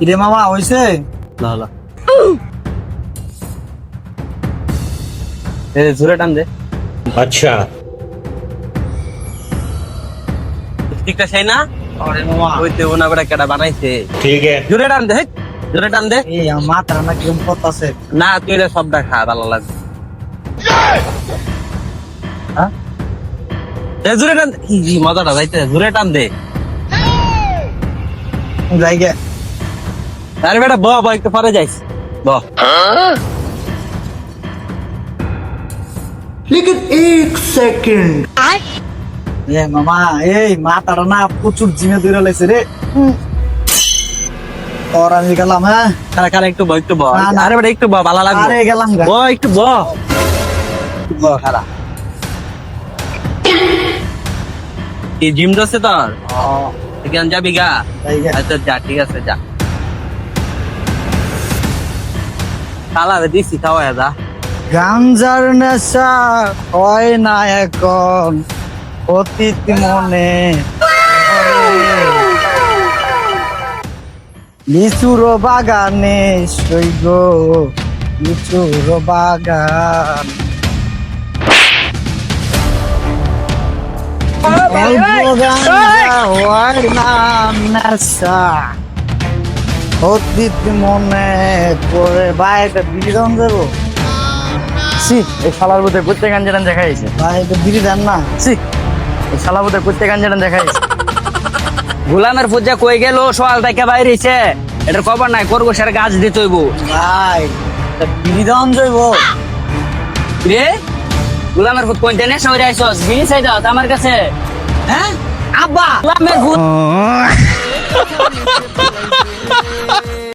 কিরে মামা হইছে? না না এই জোরে টান দে। अच्छा ঠিকটা সেই না আরে মামা ওইতে ওনা বেটা কেডা বানাইছে। ठीक है জোরে টান দে, জোরে টান দে। এই আমার মাথাটা না কিরম করতেছে। না তুই এটা সবটা খা, ভালো লাগবে। হ্যাঁ জোরে টান দে। ই মজাটা যাইতে, জোরে টান দে। যাইগে আরে বেটা ব ব একটু পরে যাইস ব। लेकिन एक सेकंड এ মামা এই মাথাটা না প্রচুর জিমে ধরে লাইছে রে। তোর আমি গেলাম। হ্যাঁ খারা খারা একটু ব, একটু ব। না, না। আরে বেটা একটু ব, ভালো লাগবে। আরে গেলাম গা। ব একটু ব, একটু ব খারা। এই জিম দছে তোর এখান যাবি গা? যাইগে আচ্ছা যা, ঠিক আছে যা। কালা রে দিছি খাওয়া যা। গাঞ্জার নেশা হয় না এখন অতীত মনে লিচুর বাগানে সইগ লিচুর বাগান অল্প গাঞ্জা হয় না নেশা অতীত মনে পড়ে বাইরে বিরিদন দেবো। সি এই শালার বুতে প্রত্যেক গাঞ্জাটান দেখা যাইছে। ভাই এটা বিড়ি দেন না। সি এই শালা বুতে প্রত্যেক গাঞ্জাটান দেখা যাইছে। গোলামের পূজা কই গেল, সকাল থেকে বাইরেছে, এটার খবর নাই। খরগোশের গাছ দিতে হইব ভাই এটা বিড়ি দেওয়ান যাইব। রে। গোলামের ভূত কোন জানে সরে আইছস? বিনি চাই দাও আমার কাছে। হ্যাঁ আব্বা গোলামের ভূত